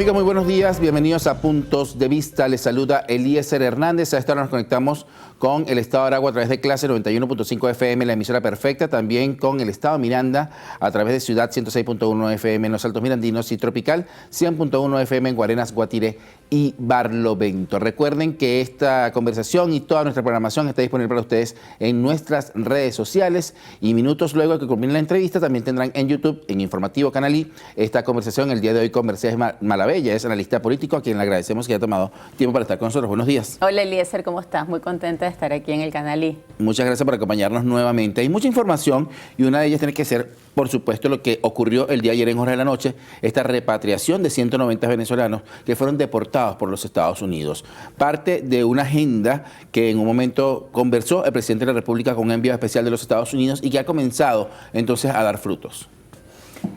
Amigos, muy buenos días. Bienvenidos a Puntos de Vista. Les saluda Eliezer Hernández. A esta hora nos conectamos con el Estado de Aragua a través de Clase 91.5 FM, la emisora perfecta. También con el Estado Miranda a través de Ciudad 106.1 FM en los Altos Mirandinos y Tropical 100.1 FM en Guarenas, Guatire y Barlovento. Recuerden que esta conversación y toda nuestra programación está disponible para ustedes en nuestras redes sociales y minutos luego de que culmine la entrevista también tendrán en YouTube, en Informativo Canalí, esta conversación. El día de hoy con Mercedes Malavella, es analista político, a quien le agradecemos que haya tomado tiempo para estar con nosotros. Buenos días. Hola Eliezer, ¿cómo estás? Muy contenta de estar aquí en el Canalí. Muchas gracias por acompañarnos nuevamente. Hay mucha información y una de ellas tiene que ser, por supuesto, lo que ocurrió el día de ayer en horas de la noche, esta repatriación de 190 venezolanos que fueron deportados por los Estados Unidos. Parte de una agenda que en un momento conversó el presidente de la República con un enviado especial de los Estados Unidos y que ha comenzado entonces a dar frutos.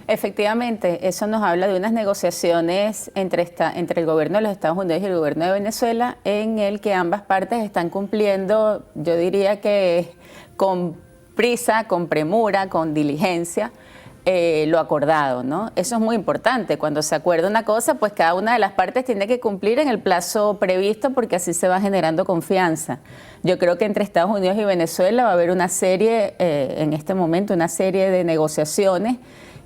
Efectivamente, eso nos habla de unas negociaciones entre el gobierno de los Estados Unidos y el gobierno de Venezuela, en el que ambas partes están cumpliendo, yo diría que con prisa, con premura, con diligencia, lo acordado, ¿no? Eso es muy importante. Cuando se acuerda una cosa, pues cada una de las partes tiene que cumplir en el plazo previsto, porque así se va generando confianza. Yo creo que entre Estados Unidos y Venezuela va a haber una serie, en este momento, una serie de negociaciones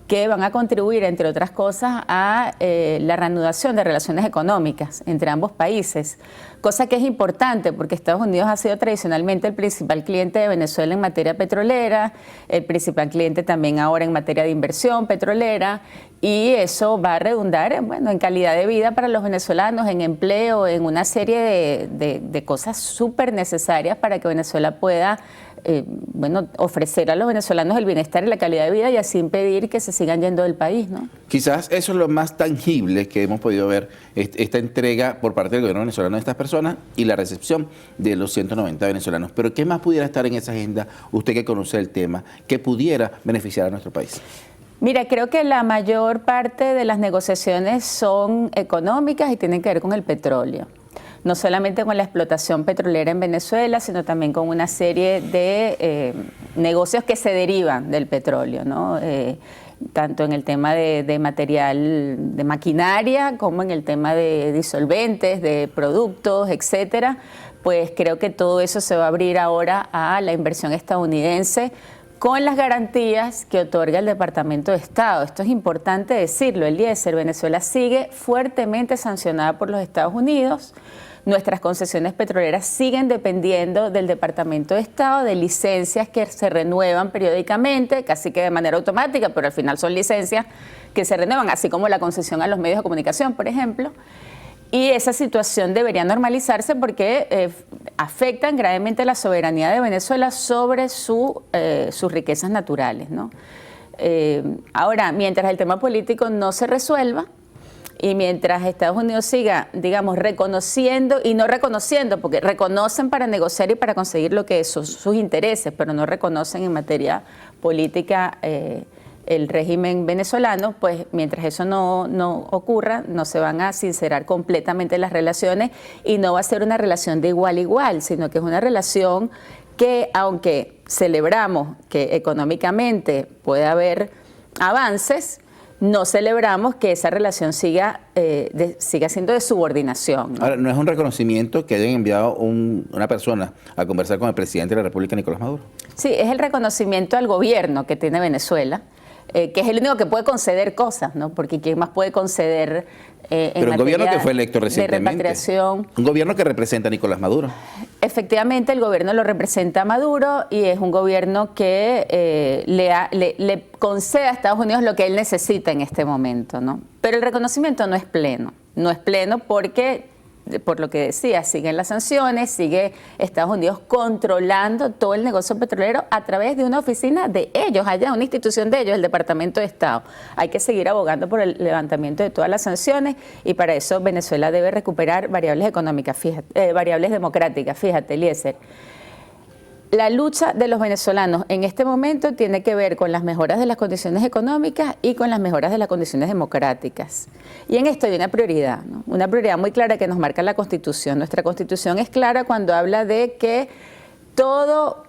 que van a contribuir, entre otras cosas, a la reanudación de relaciones económicas entre ambos países, cosa que es importante porque Estados Unidos ha sido tradicionalmente el principal cliente de Venezuela en materia petrolera, el principal cliente también ahora en materia de inversión petrolera, y eso va a redundar en calidad de vida para los venezolanos, en empleo, en una serie de cosas súper necesarias para que Venezuela pueda ofrecer a los venezolanos el bienestar y la calidad de vida y así impedir que se sigan yendo del país, ¿no? Quizás eso es lo más tangible que hemos podido ver, esta entrega por parte del gobierno venezolano de estas personas y la recepción de los 190 venezolanos. Pero ¿qué más pudiera estar en esa agenda, usted que conoce el tema, que pudiera beneficiar a nuestro país? Mira, creo que la mayor parte de las negociaciones son económicas y tienen que ver con el petróleo. No solamente con la explotación petrolera en Venezuela, sino también con una serie de negocios que se derivan del petróleo, ¿no? Tanto en el tema de material, de maquinaria, como en el tema de disolventes, de productos, etcétera. Pues creo que todo eso se va a abrir ahora a la inversión estadounidense, con las garantías que otorga el Departamento de Estado. Esto es importante decirlo, Eliezer. Venezuela sigue fuertemente sancionada por los Estados Unidos. Nuestras concesiones petroleras siguen dependiendo del Departamento de Estado, de licencias que se renuevan periódicamente, casi que de manera automática, pero al final son licencias que se renuevan, así como la concesión a los medios de comunicación, por ejemplo. Y esa situación debería normalizarse porque afectan gravemente la soberanía de Venezuela sobre sus riquezas naturales, ¿no? Ahora, mientras el tema político no se resuelva y mientras Estados Unidos siga, digamos, reconociendo y no reconociendo, porque reconocen para negociar y para conseguir lo que son sus intereses, pero no reconocen en materia política el régimen venezolano, pues mientras eso no ocurra, no se van a sincerar completamente las relaciones y no va a ser una relación de igual a igual, sino que es una relación que, aunque celebramos que económicamente puede haber avances, no celebramos que esa relación siga siendo de subordinación, ¿no? Ahora, ¿no es un reconocimiento que hayan enviado una persona a conversar con el presidente de la República, Nicolás Maduro? Sí, es el reconocimiento al gobierno que tiene Venezuela, que es el único que puede conceder cosas, ¿no? Porque ¿quién más puede conceder Pero un gobierno que fue electo recientemente, de repatriación? Un gobierno que representa a Nicolás Maduro. Efectivamente, el gobierno lo representa a Maduro y es un gobierno que le concede a Estados Unidos lo que él necesita en este momento, ¿no? Pero el reconocimiento no es pleno. No es pleno porque, por lo que decía, siguen las sanciones, sigue Estados Unidos controlando todo el negocio petrolero a través de una oficina de ellos, allá, una institución de ellos, el Departamento de Estado. Hay que seguir abogando por el levantamiento de todas las sanciones y para eso Venezuela debe recuperar variables económicas, variables democráticas, fíjate, Eliezer. La lucha de los venezolanos en este momento tiene que ver con las mejoras de las condiciones económicas y con las mejoras de las condiciones democráticas. Y en esto hay una prioridad, ¿no? Una prioridad muy clara que nos marca la Constitución. Nuestra Constitución es clara cuando habla de que toda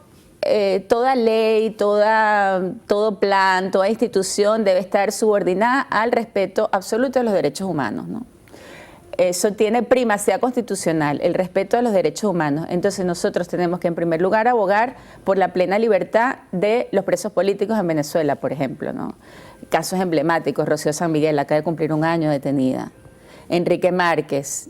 ley, todo plan, toda institución debe estar subordinada al respeto absoluto de los derechos humanos, ¿no? Eso tiene primacía constitucional, el respeto a los derechos humanos. Entonces nosotros tenemos que en primer lugar abogar por la plena libertad de los presos políticos en Venezuela, por ejemplo, ¿no? Casos emblemáticos: Rocío San Miguel acaba de cumplir 1 año detenida. Enrique Márquez,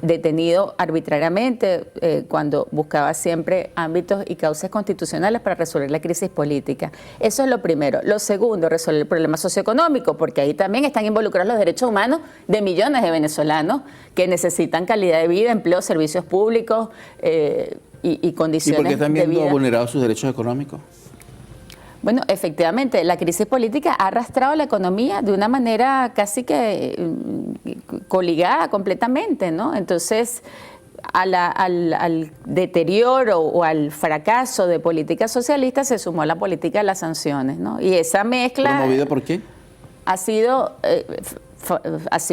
detenido arbitrariamente cuando buscaba siempre ámbitos y causas constitucionales para resolver la crisis política. Eso es lo primero. Lo segundo, resolver el problema socioeconómico, porque ahí también están involucrados los derechos humanos de millones de venezolanos que necesitan calidad de vida, empleo, servicios públicos y condiciones de vida. ¿Y por qué están viendo vulnerados sus derechos económicos? Bueno, efectivamente, la crisis política ha arrastrado la economía de una manera casi que coligada completamente, ¿no? Entonces, al deterioro o al fracaso de políticas socialistas se sumó la política de las sanciones, ¿no? Y esa mezcla... ¿Promovida por qué? Ha sido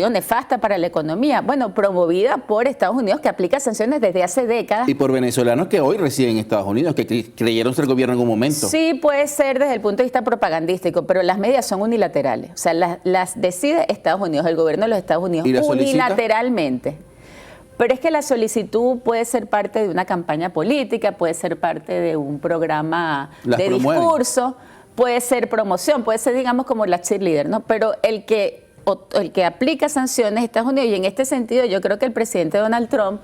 nefasta para la economía. Bueno, promovida por Estados Unidos, que aplica sanciones desde hace décadas. Y por venezolanos que hoy residen en Estados Unidos, que creyeron ser gobierno en un momento. Sí, puede ser desde el punto de vista propagandístico, pero las medidas son unilaterales. O sea, las decide Estados Unidos, el gobierno de los Estados Unidos, ¿Y la unilateralmente. Pero es que la solicitud puede ser parte de una campaña política, puede ser parte de un programa de discurso, puede ser promoción, puede ser, digamos, como la cheerleader, ¿no? Pero el que aplica sanciones es Estados Unidos, y en este sentido yo creo que el presidente Donald Trump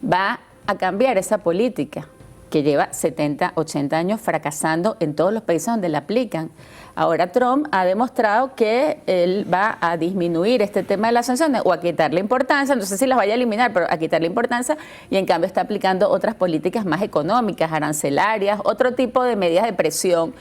va a cambiar esa política que lleva 70, 80 años fracasando en todos los países donde la aplican. Ahora Trump ha demostrado que él va a disminuir este tema de las sanciones o a quitarle importancia, no sé si las vaya a eliminar, pero a quitarle importancia, y en cambio está aplicando otras políticas más económicas, arancelarias, otro tipo de medidas de presión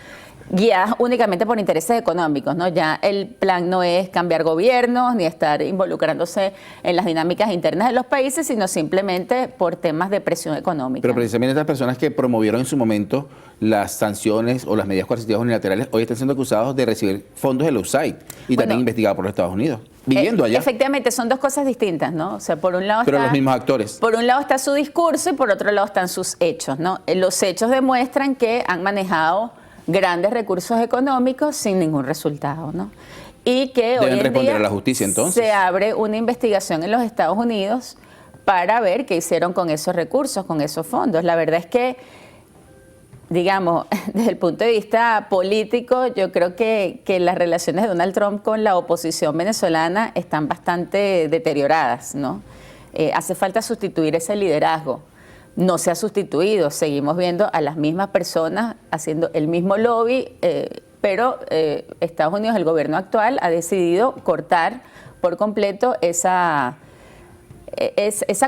guiadas únicamente por intereses económicos, ¿no? Ya el plan no es cambiar gobiernos ni estar involucrándose en las dinámicas internas de los países, sino simplemente por temas de presión económica. Pero precisamente estas personas que promovieron en su momento las sanciones o las medidas coercitivas unilaterales hoy están siendo acusados de recibir fondos del USAID y también investigados por los Estados Unidos, viviendo allá. Efectivamente, son dos cosas distintas, ¿no? O sea, por un lado pero los mismos actores. Por un lado está su discurso y por otro lado están sus hechos, ¿no? Los hechos demuestran que han manejado grandes recursos económicos sin ningún resultado, ¿no? Y que hoy en responder día a la justicia, entonces. Se abre una investigación en los Estados Unidos para ver qué hicieron con esos recursos, con esos fondos. La verdad es que, digamos, desde el punto de vista político, yo creo que las relaciones de Donald Trump con la oposición venezolana están bastante deterioradas, ¿no? Hace falta sustituir ese liderazgo. No se ha sustituido, seguimos viendo a las mismas personas haciendo el mismo lobby, pero Estados Unidos, el gobierno actual, ha decidido cortar por completo esa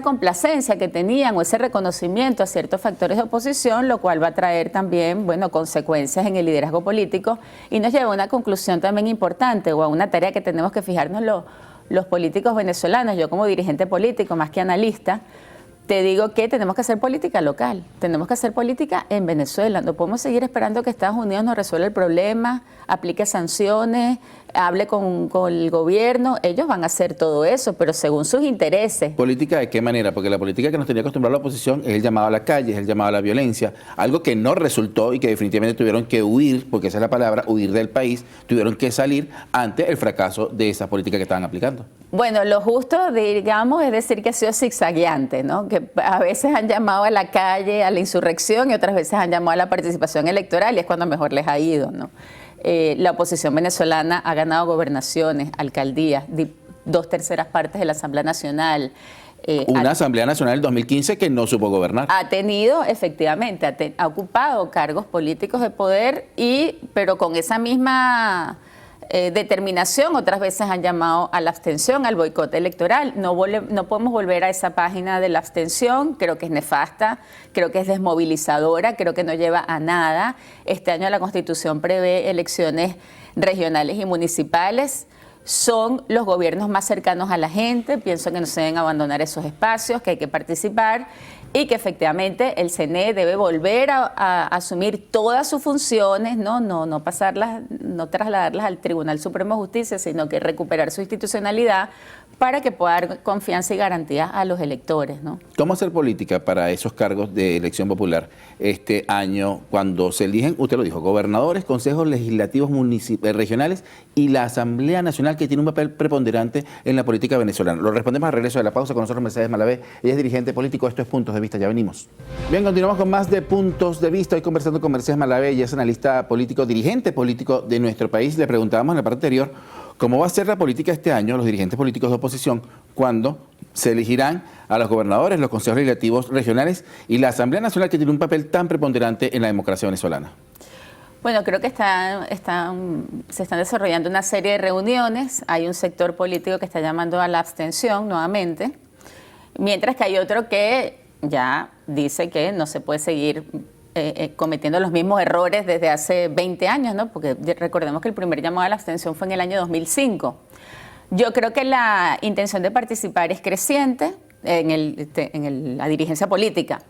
complacencia que tenían o ese reconocimiento a ciertos factores de oposición, lo cual va a traer también, bueno, consecuencias en el liderazgo político y nos lleva a una conclusión también importante o a una tarea que tenemos que fijarnos los políticos venezolanos. Yo como dirigente político, más que analista, te digo que tenemos que hacer política local, tenemos que hacer política en Venezuela. No podemos seguir esperando que Estados Unidos nos resuelva el problema, aplique sanciones, hable con el gobierno. Ellos van a hacer todo eso, pero según sus intereses. ¿Política de qué manera? Porque la política que nos tenía acostumbrada la oposición es el llamado a la calle, es el llamado a la violencia, algo que no resultó y que definitivamente tuvieron que huir, porque esa es la palabra, huir del país, tuvieron que salir ante el fracaso de esa política que estaban aplicando. Bueno, lo justo, digamos, es decir que ha sido zigzagueante, ¿no? Que a veces han llamado a la calle, a la insurrección, y otras veces han llamado a la participación electoral, y es cuando mejor les ha ido, ¿no? La oposición venezolana ha ganado gobernaciones, alcaldías, 2/3 partes de la Asamblea Nacional. Una Asamblea Nacional del 2015 que no supo gobernar. Ha tenido, efectivamente, ha ocupado cargos políticos de poder, pero con esa misma determinación, otras veces han llamado a la abstención, al boicot electoral. No podemos volver a esa página de la abstención, creo que es nefasta, creo que es desmovilizadora, creo que no lleva a nada. Este año la Constitución prevé elecciones regionales y municipales. Son los gobiernos más cercanos a la gente, pienso que no se deben abandonar esos espacios, que hay que participar y que efectivamente el CNE debe volver a asumir todas sus funciones, no pasarlas, no trasladarlas al Tribunal Supremo de Justicia, sino que recuperar su institucionalidad para que pueda dar confianza y garantía a los electores, ¿no? ¿Cómo hacer política para esos cargos de elección popular este año cuando se eligen, usted lo dijo, gobernadores, consejos legislativos regionales y la Asamblea Nacional, que tiene un papel preponderante en la política venezolana? Lo respondemos al regreso de la pausa. Con nosotros Mercedes Malavé, ella es dirigente político. Esto es Puntos de Vista, ya venimos. Bien, continuamos con más de Puntos de Vista. Hoy conversando con Mercedes Malavé, ella es analista político, dirigente político de nuestro país. Le preguntábamos en la parte anterior cómo va a ser la política este año, los dirigentes políticos de oposición, cuando se elegirán a los gobernadores, los consejos legislativos regionales y la Asamblea Nacional, que tiene un papel tan preponderante en la democracia venezolana. Bueno, creo que se están desarrollando una serie de reuniones. Hay un sector político que está llamando a la abstención nuevamente, mientras que hay otro que ya dice que no se puede seguir cometiendo los mismos errores desde hace 20 años, ¿no? Porque recordemos que el primer llamado a la abstención fue en el año 2005. Yo creo que la intención de participar es creciente en la dirigencia política,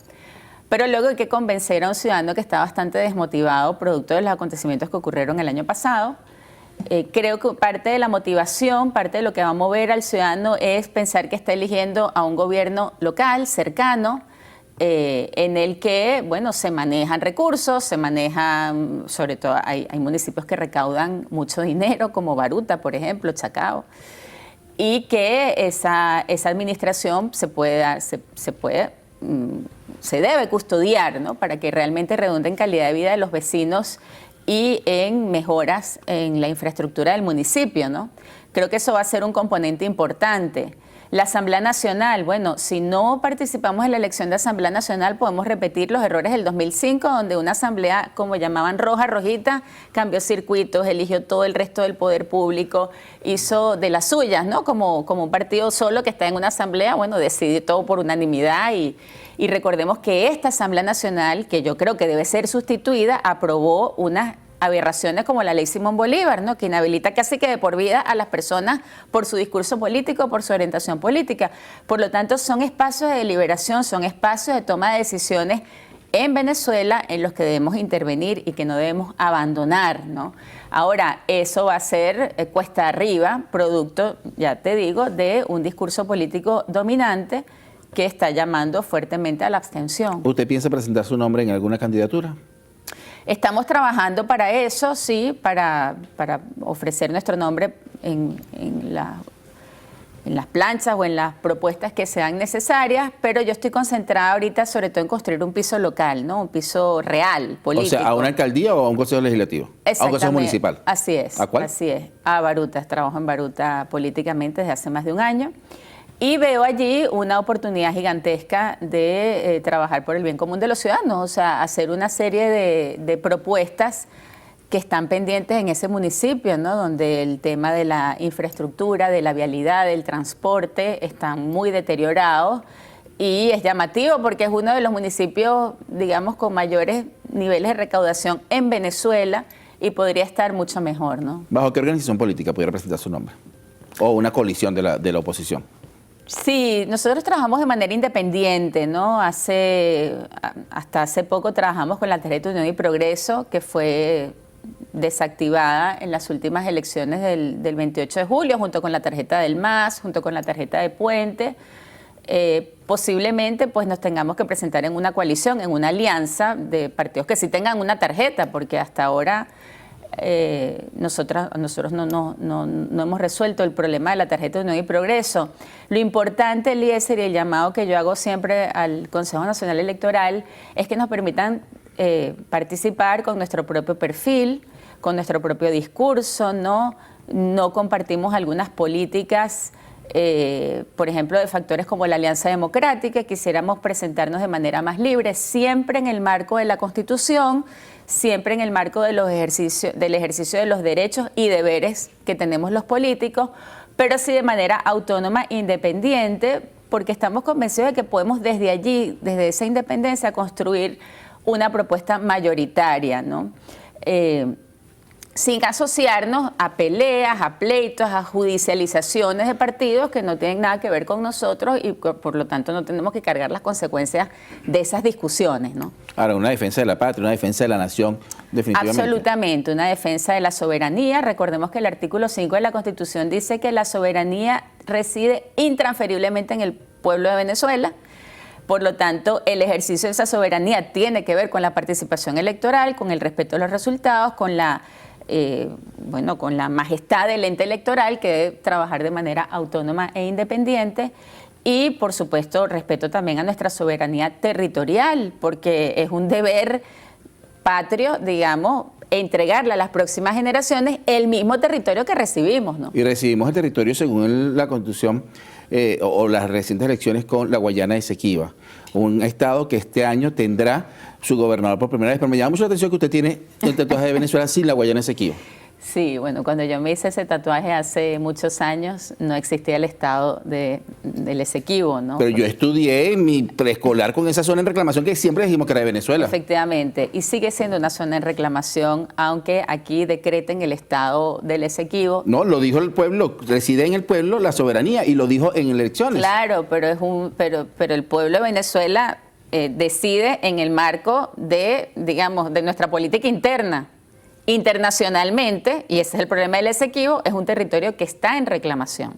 pero luego hay que convencer a un ciudadano que está bastante desmotivado producto de los acontecimientos que ocurrieron el año pasado. Creo que parte de la motivación, parte de lo que va a mover al ciudadano es pensar que está eligiendo a un gobierno local, cercano, en el que, bueno, se manejan recursos, se manejan, sobre todo hay municipios que recaudan mucho dinero, como Baruta, por ejemplo, Chacao, y que esa administración se debe custodiar, ¿no? Para que realmente redunde en calidad de vida de los vecinos y en mejoras en la infraestructura del municipio, ¿no? Creo que eso va a ser un componente importante. La Asamblea Nacional, bueno, si no participamos en la elección de Asamblea Nacional, podemos repetir los errores del 2005, donde una asamblea, como llamaban roja, rojita, cambió circuitos, eligió todo el resto del poder público, hizo de las suyas, ¿no? Como un partido solo que está en una asamblea, bueno, decide todo por unanimidad y recordemos que esta Asamblea Nacional, que yo creo que debe ser sustituida, aprobó unas aberraciones como la ley Simón Bolívar, ¿no? Que inhabilita casi que de por vida a las personas por su discurso político, por su orientación política. Por lo tanto, son espacios de deliberación, son espacios de toma de decisiones en Venezuela en los que debemos intervenir y que no debemos abandonar, ¿no? Ahora, eso va a ser cuesta arriba, producto, ya te digo, de un discurso político dominante que está llamando fuertemente a la abstención. ¿Usted piensa presentar su nombre en alguna candidatura? Estamos trabajando para eso, sí, para ofrecer nuestro nombre en las planchas o en las propuestas que sean necesarias, pero yo estoy concentrada ahorita sobre todo en construir un piso local, ¿no? Un piso real, político. O sea, ¿a una alcaldía o a un consejo legislativo? Exactamente. ¿A un consejo municipal? Así es. ¿A cuál? Así es. A Baruta. Trabajo en Baruta políticamente desde hace más de un año. Y veo allí una oportunidad gigantesca de trabajar por el bien común de los ciudadanos, o sea, hacer una serie de propuestas que están pendientes en ese municipio, ¿no? Donde el tema de la infraestructura, de la vialidad, del transporte están muy deteriorados y es llamativo porque es uno de los municipios, digamos, con mayores niveles de recaudación en Venezuela y podría estar mucho mejor, ¿no? ¿Bajo qué organización política pudiera presentar su nombre? ¿O una coalición de la oposición? Sí, nosotros trabajamos de manera independiente, ¿no? Hasta hace poco trabajamos con la tarjeta Unión y Progreso, que fue desactivada en las últimas elecciones del 28 de julio, junto con la tarjeta del MAS, junto con la tarjeta de Puente. Posiblemente pues nos tengamos que presentar en una coalición, en una alianza de partidos que sí tengan una tarjeta, porque hasta ahora nosotros no hemos resuelto el problema de la tarjeta de Unión y Progreso. Lo importante, Eliezer, y el llamado que yo hago siempre al Consejo Nacional Electoral es que nos permitan participar con nuestro propio perfil, con nuestro propio discurso, no compartimos algunas políticas, por ejemplo, de factores como la Alianza Democrática. Quisiéramos presentarnos de manera más libre, siempre en el marco de la Constitución, siempre en el marco del ejercicio de los derechos y deberes que tenemos los políticos, pero sí de manera autónoma, independiente, porque estamos convencidos de que podemos desde allí, desde esa independencia, construir una propuesta mayoritaria, ¿no? sin asociarnos a peleas, a pleitos, a judicializaciones de partidos que no tienen nada que ver con nosotros y por lo tanto no tenemos que cargar las consecuencias de esas discusiones, ¿no? Ahora, una defensa de la patria, una defensa de la nación, definitivamente. Absolutamente, una defensa de la soberanía. Recordemos que el artículo 5 de la Constitución dice que la soberanía reside intransferiblemente en el pueblo de Venezuela. Por lo tanto, el ejercicio de esa soberanía tiene que ver con la participación electoral, con el respeto a los resultados, con la con la majestad del ente electoral que debe trabajar de manera autónoma e independiente y, por supuesto, respeto también a nuestra soberanía territorial, porque es un deber patrio, digamos, entregarle a las próximas generaciones el mismo territorio que recibimos, ¿no? Y recibimos el territorio según la Constitución o las recientes elecciones con la Guayana Esequiba, un estado que este año tendrá su gobernador por primera vez. Pero me llama mucho la atención que usted tiene el tatuaje de Venezuela sin la Guayana Esequiba. Sí, bueno, cuando yo me hice ese tatuaje hace muchos años, no existía el estado del Esequibo, ¿no? Pero yo estudié en mi preescolar con esa zona en reclamación que siempre dijimos que era de Venezuela. Efectivamente, y sigue siendo una zona en reclamación, aunque aquí decreten el estado del Esequibo. No, lo dijo el pueblo, reside en el pueblo la soberanía y lo dijo en elecciones. Claro, pero pero el pueblo de Venezuela decide en el marco de, digamos, de nuestra política interna. Internacionalmente, y ese es el problema del Esequibo, es un territorio que está en reclamación.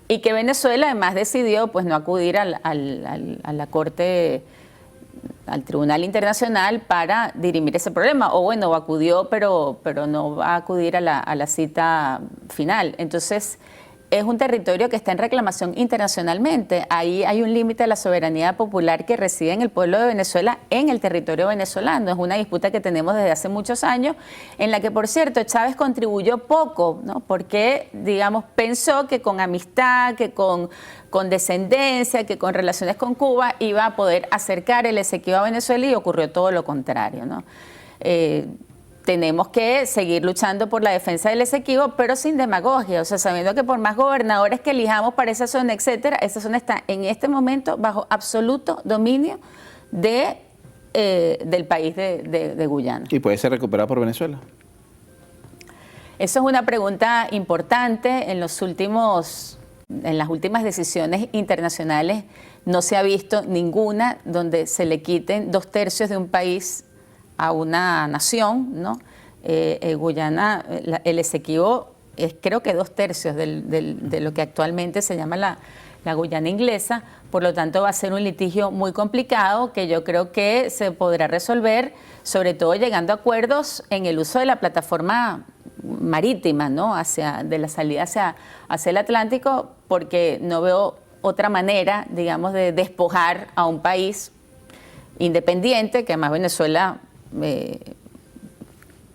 Y que Venezuela además decidió pues no acudir a la Corte, al Tribunal Internacional para dirimir ese problema. O bueno, acudió, pero no va a acudir a la cita final. Entonces, es un territorio que está en reclamación internacionalmente. Ahí hay un límite de la soberanía popular que reside en el pueblo de Venezuela, en el territorio venezolano. Es una disputa que tenemos desde hace muchos años, en la que, por cierto, Chávez contribuyó poco, ¿no? Porque, digamos, pensó que con amistad, que con descendencia, que con relaciones con Cuba iba a poder acercar el Esequibo a Venezuela y ocurrió todo lo contrario, ¿no? Tenemos que seguir luchando por la defensa del Esequibo, pero sin demagogia, o sea, sabiendo que por más gobernadores que elijamos para esa zona, etcétera, esa zona está en este momento bajo absoluto dominio del país de Guyana. ¿Y puede ser recuperada por Venezuela? Eso es una pregunta importante. En las últimas decisiones internacionales no se ha visto ninguna donde se le quiten 2/3 de un país a una nación, ¿no? Guyana, el Esequibo es creo que 2/3 de lo que actualmente se llama la Guyana inglesa, por lo tanto va a ser un litigio muy complicado que yo creo que se podrá resolver, sobre todo llegando a acuerdos en el uso de la plataforma marítima, ¿no? De la salida hacia el Atlántico, porque no veo otra manera, digamos, de despojar a un país independiente, que además Venezuela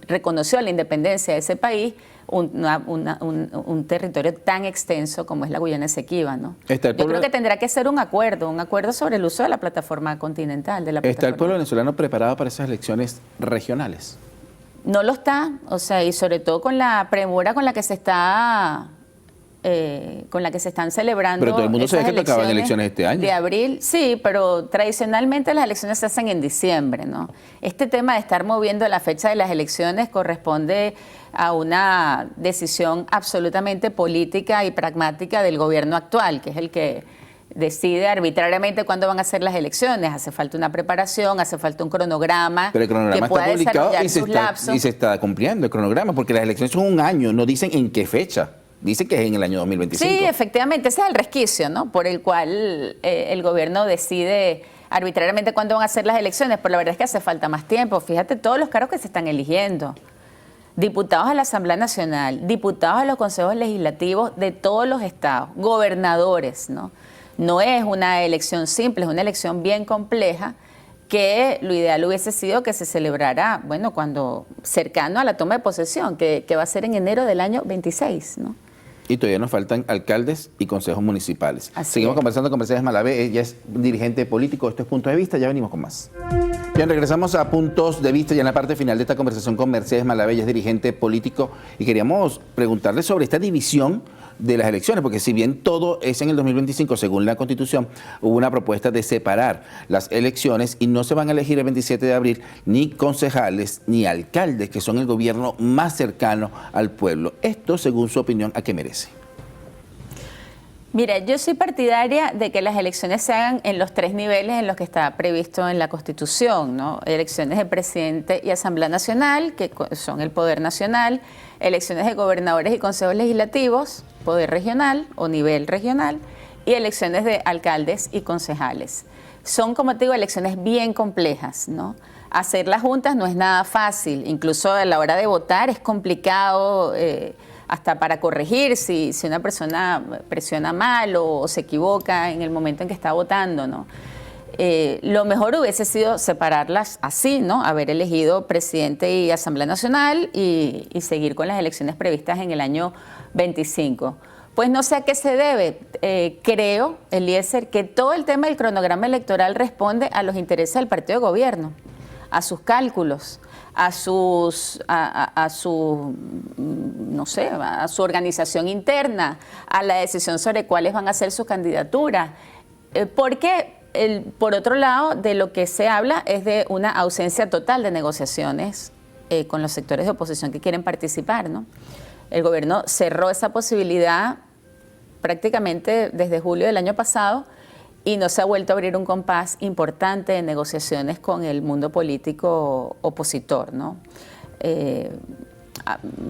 reconoció la independencia de ese país, un territorio tan extenso como es la Guyana Esequiba, ¿no? Yo creo que tendrá que ser un acuerdo sobre el uso de la plataforma continental. ¿Está el pueblo venezolano preparado para esas elecciones regionales? No lo está, o sea, y sobre todo con la premura con la que se están celebrando. Pero todo el mundo sabe que tocaban elecciones este año. De abril, sí, pero tradicionalmente las elecciones se hacen en diciembre, ¿no? Este tema de estar moviendo la fecha de las elecciones corresponde a una decisión absolutamente política y pragmática del gobierno actual, que es el que decide arbitrariamente cuándo van a ser las elecciones. Hace falta una preparación, hace falta un cronograma. Pero el cronograma que pueda está publicado desarrollar y se está cumpliendo el cronograma, porque las elecciones son un año, no dicen en qué fecha. Dice que es en el año 2025. Sí, efectivamente, ese es el resquicio, ¿no? Por el cual el gobierno decide arbitrariamente cuándo van a ser las elecciones, pero la verdad es que hace falta más tiempo. Fíjate todos los cargos que se están eligiendo. Diputados a la Asamblea Nacional, diputados a los consejos legislativos de todos los estados, gobernadores, ¿no? No es una elección simple, es una elección bien compleja, que lo ideal hubiese sido que se celebrara, bueno, cuando cercano a la toma de posesión, que va a ser en enero del año 26, ¿no? Y todavía nos faltan alcaldes y consejos municipales. Así Seguimos es. conversando con Mercedes Malavé, ella es dirigente político. Esto es Punto de Vista, ya venimos con más. Bien, regresamos a Puntos de Vista ya en la parte final de esta conversación con Mercedes Malavé, ella es dirigente político, y queríamos preguntarle sobre esta división de las elecciones, porque si bien todo es en el 2025, según la Constitución, hubo una propuesta de separar las elecciones y no se van a elegir el 27 de abril ni concejales ni alcaldes, que son el gobierno más cercano al pueblo. Esto, según su opinión, ¿a qué merece? Mira, yo soy partidaria de que las elecciones se hagan en los 3 niveles en los que está previsto en la Constitución, ¿no? Elecciones de presidente y Asamblea Nacional, que son el poder nacional, elecciones de gobernadores y consejos legislativos, poder regional o nivel regional, y elecciones de alcaldes y concejales. Son, como te digo, elecciones bien complejas, ¿no? Hacer las juntas no es nada fácil, incluso a la hora de votar es complicado, hasta para corregir si una persona presiona mal o se equivoca en el momento en que está votando, ¿no? Lo mejor hubiese sido separarlas así, ¿no? Haber elegido presidente y Asamblea Nacional y seguir con las elecciones previstas en el año 25. Pues no sé a qué se debe. Creo, Eliezer, que todo el tema del cronograma electoral responde a los intereses del partido de gobierno, a sus cálculos, a su organización interna, a la decisión sobre cuáles van a ser sus candidaturas. Porque, por otro lado, de lo que se habla es de una ausencia total de negociaciones con los sectores de oposición que quieren participar, ¿no? El gobierno cerró esa posibilidad prácticamente desde julio del año pasado y no se ha vuelto a abrir un compás importante de negociaciones con el mundo político opositor, ¿no?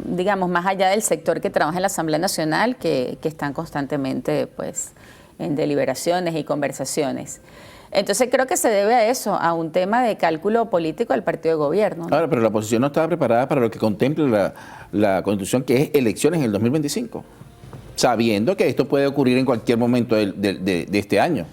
Digamos, más allá del sector que trabaja en la Asamblea Nacional, que están constantemente pues, en deliberaciones y conversaciones. Entonces creo que se debe a eso, a un tema de cálculo político del partido de gobierno, ¿no? Ahora, pero la oposición no estaba preparada para lo que contempla la Constitución, que es elecciones en el 2025, sabiendo que esto puede ocurrir en cualquier momento de este año.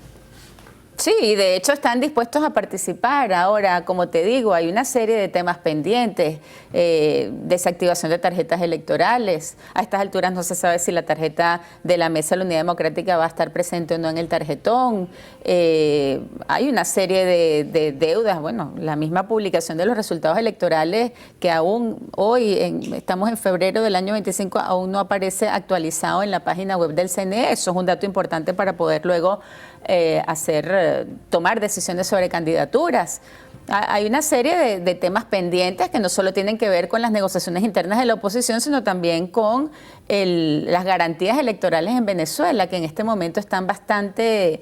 Sí, y de hecho están dispuestos a participar. Ahora, como te digo, hay una serie de temas pendientes, desactivación de tarjetas electorales. A estas alturas no se sabe si la tarjeta de la Mesa de la Unidad Democrática va a estar presente o no en el tarjetón. Hay una serie de deudas. Bueno, la misma publicación de los resultados electorales que aún hoy, estamos en febrero del año 25, aún no aparece actualizado en la página web del CNE. Eso es un dato importante para poder luego tomar decisiones sobre candidaturas. Hay una serie de temas pendientes que no solo tienen que ver con las negociaciones internas de la oposición, sino también con las garantías electorales en Venezuela, que en este momento están bastante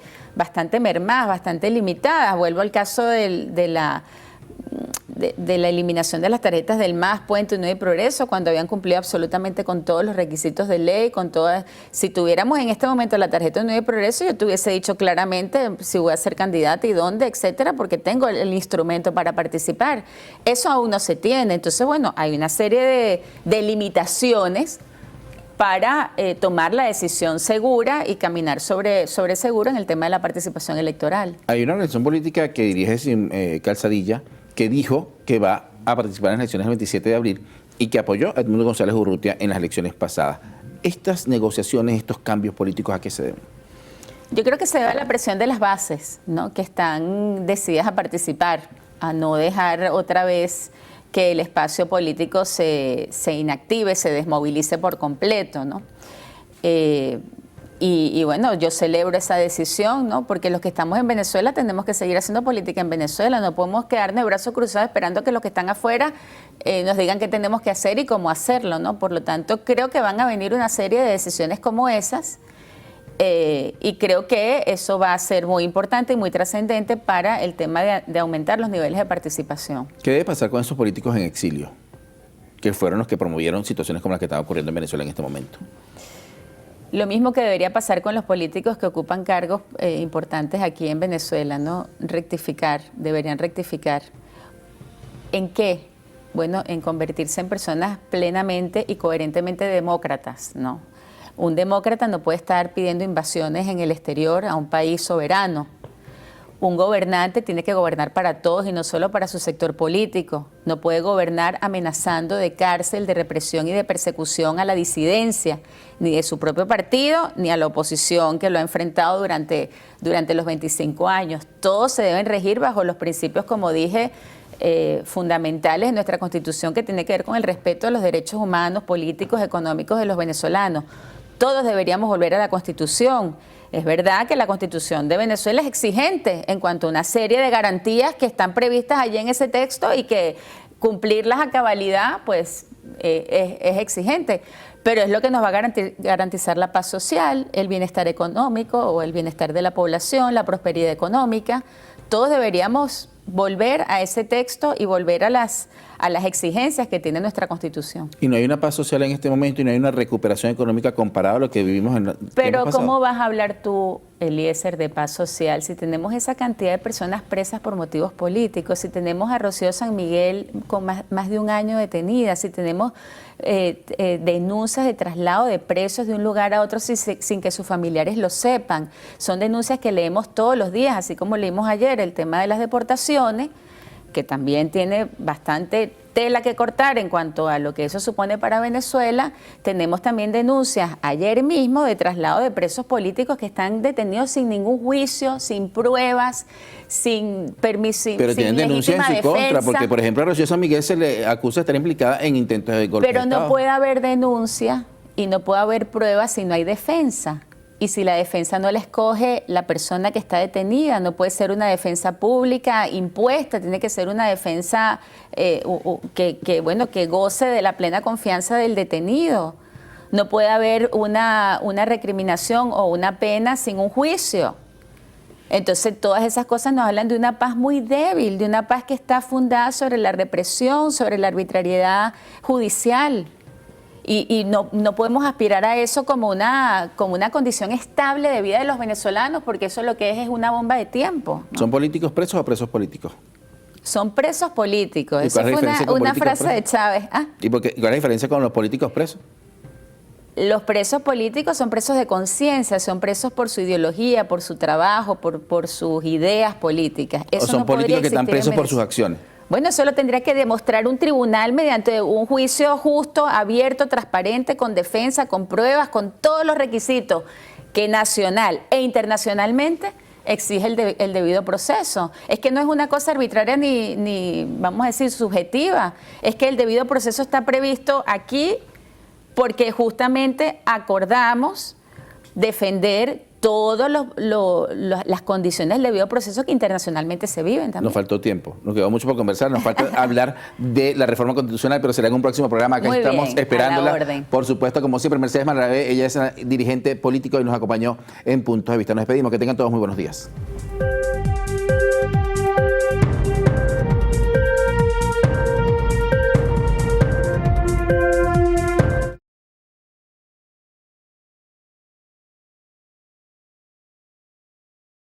mermadas, bastante limitadas. Vuelvo al caso de la eliminación de las tarjetas del MAS, Puente, Unión y Progreso, cuando habían cumplido absolutamente con todos los requisitos de ley, con todas. Si tuviéramos en este momento la tarjeta de Unión y Progreso, yo te hubiese dicho claramente si voy a ser candidata y dónde, etcétera, porque tengo el instrumento para participar. Eso aún no se tiene. Entonces, bueno, hay una serie de limitaciones para tomar la decisión segura y caminar sobre seguro en el tema de la participación electoral. Hay una organización política que dirige Calzadilla, que dijo que va a participar en las elecciones del 27 de abril y que apoyó a Edmundo González Urrutia en las elecciones pasadas. ¿Estas negociaciones, estos cambios políticos, a qué se deben? Yo creo que se debe a la presión de las bases, ¿no? Que están decididas a participar, a no dejar otra vez que el espacio político se inactive, se desmovilice por completo, ¿no? Y bueno, yo celebro esa decisión, ¿no? Porque los que estamos en Venezuela tenemos que seguir haciendo política en Venezuela. No podemos quedarnos de brazos cruzados esperando que los que están afuera nos digan qué tenemos que hacer y cómo hacerlo, ¿no? Por lo tanto, creo que van a venir una serie de decisiones como esas y creo que eso va a ser muy importante y muy trascendente para el tema de aumentar los niveles de participación. ¿Qué debe pasar con esos políticos en exilio, que fueron los que promovieron situaciones como las que están ocurriendo en Venezuela en este momento? Lo mismo que debería pasar con los políticos que ocupan cargos importantes aquí en Venezuela, ¿no? Deberían rectificar. ¿En qué? Bueno, en convertirse en personas plenamente y coherentemente demócratas, ¿no? Un demócrata no puede estar pidiendo invasiones en el exterior a un país soberano. Un gobernante tiene que gobernar para todos y no solo para su sector político. No puede gobernar amenazando de cárcel, de represión y de persecución a la disidencia, ni de su propio partido, ni a la oposición que lo ha enfrentado durante los 25 años. Todos se deben regir bajo los principios, como dije, fundamentales de nuestra Constitución, que tiene que ver con el respeto a los derechos humanos, políticos, económicos de los venezolanos. todos deberíamos volver a la Constitución. Es verdad que la Constitución de Venezuela es exigente en cuanto a una serie de garantías que están previstas allí en ese texto y que cumplirlas a cabalidad, pues es exigente. Pero es lo que nos va a garantizar la paz social, el bienestar económico o el bienestar de la población, la prosperidad económica. Todos deberíamos volver a ese texto y volver a las exigencias que tiene nuestra Constitución. Y no hay una paz social en este momento y no hay una recuperación económica comparada a lo que vivimos en Pero ¿cómo vas a hablar tú, Eliezer, de paz social si tenemos esa cantidad de personas presas por motivos políticos, si tenemos a Rocío San Miguel con más de un año detenida, si tenemos denuncias de traslado de presos de un lugar a otro sin que sus familiares lo sepan? Son denuncias que leemos todos los días, así como leímos ayer el tema de las deportaciones, que también tiene bastante tela que cortar en cuanto a lo que eso supone para Venezuela. Tenemos también denuncias ayer mismo de traslado de presos políticos que están detenidos sin ningún juicio, sin pruebas, sin permiso. Pero tienen denuncias en su contra, porque por ejemplo a Rocío San Miguel se le acusa de estar implicada en intentos de golpe de Estado. Pero no puede haber denuncia y no puede haber pruebas si no hay defensa. Y si la defensa no la escoge la persona que está detenida, no puede ser una defensa pública impuesta, tiene que ser una defensa que goce de la plena confianza del detenido. No puede haber una recriminación o una pena sin un juicio. Entonces todas esas cosas nos hablan de una paz muy débil, de una paz que está fundada sobre la represión, sobre la arbitrariedad judicial. Y no podemos aspirar a eso como una condición estable de vida de los venezolanos, porque eso lo que es una bomba de tiempo, ¿no? ¿Son políticos presos o presos políticos? Son presos políticos. Eso fue una frase de Chávez. ¿Y cuál es la diferencia con los políticos presos? Los presos políticos son presos de conciencia, son presos por su ideología, por su trabajo, por sus ideas políticas. Eso ¿O son políticos que están presos por sus acciones? Bueno, eso lo tendría que demostrar un tribunal mediante un juicio justo, abierto, transparente, con defensa, con pruebas, con todos los requisitos que nacional e internacionalmente exige el debido proceso. Es que no es una cosa arbitraria ni, vamos a decir, subjetiva. Es que el debido proceso está previsto aquí porque justamente acordamos defender todas las condiciones del debido proceso que internacionalmente se viven también. Nos faltó tiempo, nos quedó mucho por conversar, nos falta hablar de la reforma constitucional, pero será en un próximo programa. Acá Muy estamos bien, esperándola. a la orden. Por supuesto, como siempre, Mercedes Malarabe, ella es dirigente político y nos acompañó en Puntos de Vista. Nos despedimos, que tengan todos muy buenos días.